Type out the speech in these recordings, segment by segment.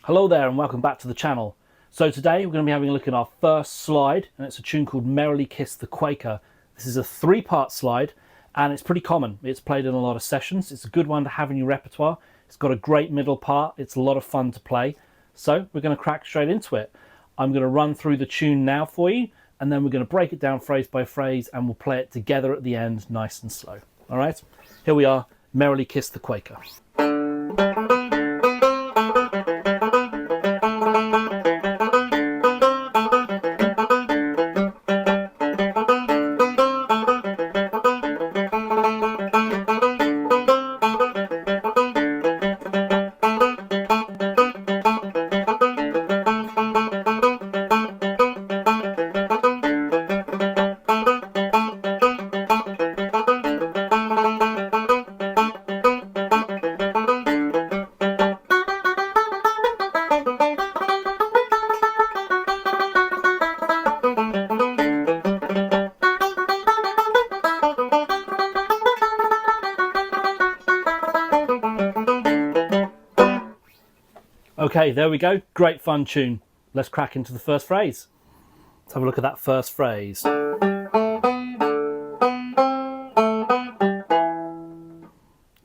Hello there and welcome back to the channel. So today we're going to be having a look at our first slide, and it's a tune called Merrily Kiss the Quaker. This is a 3-part slide and it's pretty common. It's played in a lot of sessions. It's a good one to have in your repertoire. It's got a great middle part. It's a lot of fun to play. So we're going to crack straight into it. I'm going to run through the tune now for you, and then we're going to break it down phrase by phrase and we'll play it together at the end nice and slow. All right, here we are, Merrily Kiss the Quaker. Okay, there we go. Great fun tune. Let's crack into the first phrase. Let's have a look at that first phrase.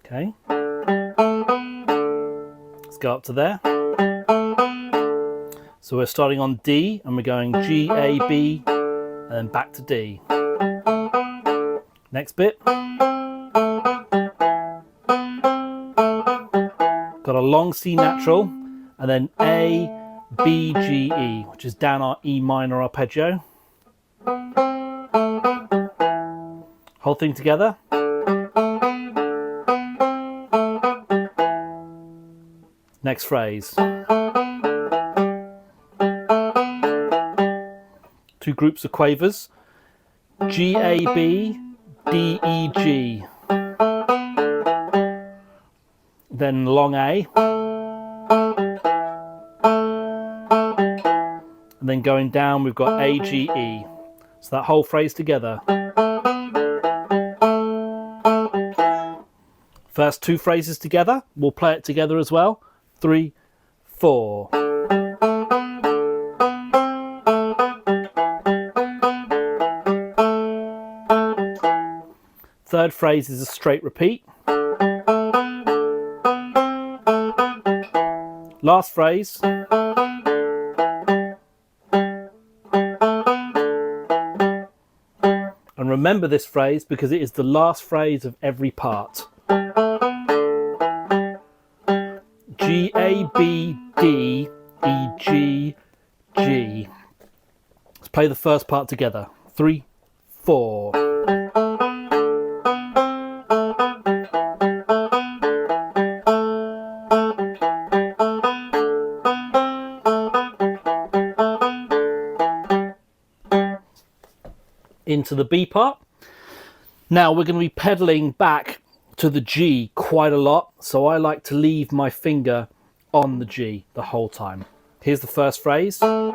Okay. Let's go up to there. So we're starting on D and we're going G, A, B, and then back to D. Next bit. Got a long C natural, and then A, B, G, E, which is down our E minor arpeggio. Whole thing together. Next phrase. 2 groups of quavers. G, A, B, D, E, G. Then long A. And then going down we've got A, G, E. So that whole phrase together. First 2 phrases together. We'll play it together as well. 3, 4. Third phrase is a straight repeat. Last phrase. And remember this phrase because it is the last phrase of every part. G, A, B, D, E, G, G. Let's play the first part together. 3, 4. Into the B part. Now we're going to be pedaling back to the G quite a lot, so I like to leave my finger on the G the whole time. Here's the first phrase. And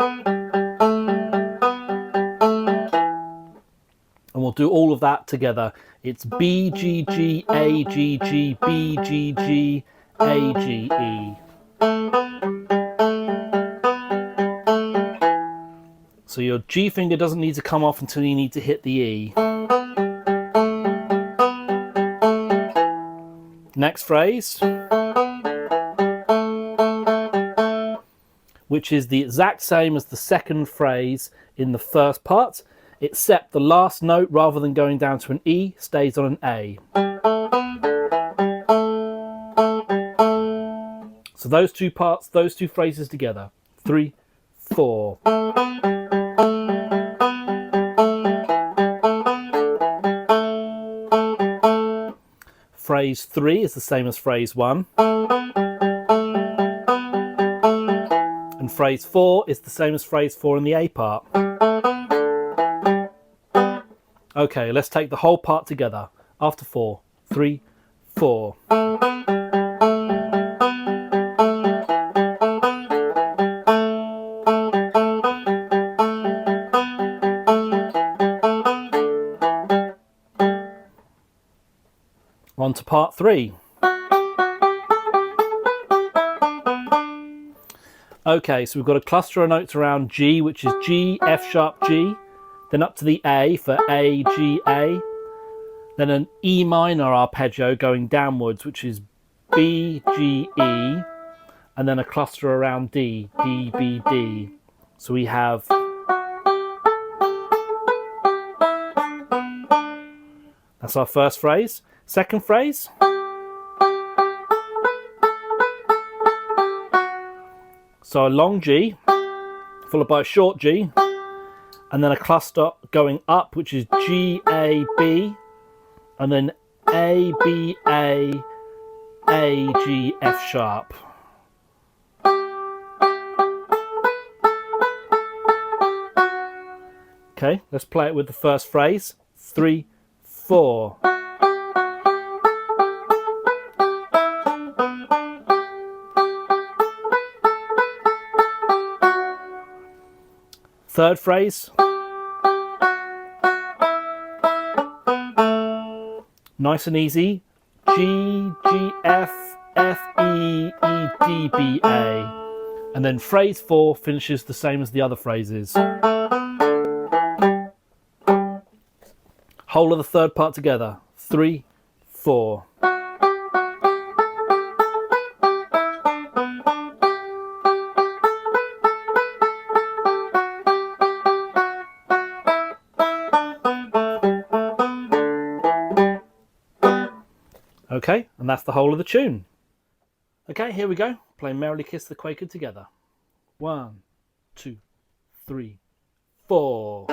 we'll do all of that together. It's B, G, G, A, G, G, B, G, G, A, G, E. So your G finger doesn't need to come off until you need to hit the E. Next phrase, which is the exact same as the second phrase in the first part, except the last note, rather than going down to an E, stays on an A. So those 2 parts, those 2 phrases together. 3, 4. Phrase 3 is the same as phrase 1. And phrase 4 is the same as phrase 4 in the A part. Okay, let's take the whole part together. After 4. 3, 4. On to part 3. Okay, so we've got a cluster of notes around G, which is G, F sharp, G, then up to the A for A, G, A, then an E minor arpeggio going downwards, which is B, G, E, and then a cluster around D, D, B, D. So we have that's our first phrase. Second phrase. So a long G, followed by a short G, and then a cluster going up, which is G, A, B, and then A, B, A, G, F sharp. Okay, let's play it with the first phrase. 3, 4. Third phrase. Nice and easy. G, G, F, F, E, E, D, B, A. And then phrase 4 finishes the same as the other phrases. Whole of the third part together. 3, 4. Okay, and that's the whole of the tune. Okay, here we go. Play Merrily Kiss the Quaker together. 1, 2, 3, 4.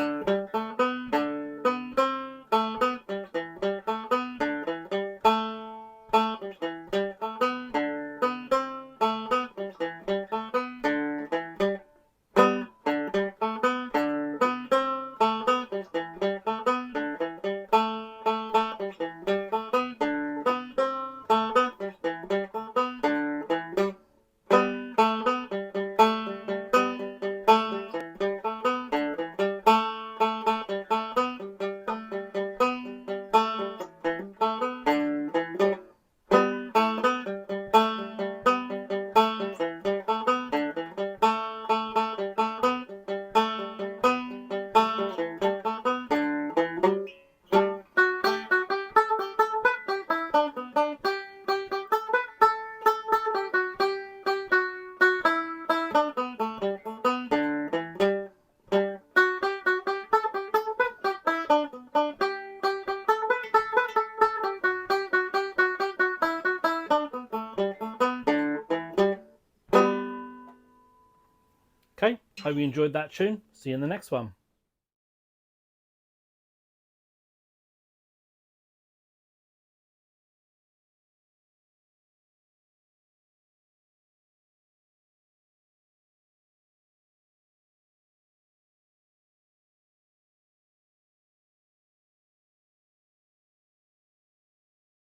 Okay, hope you enjoyed that tune. See you in the next one.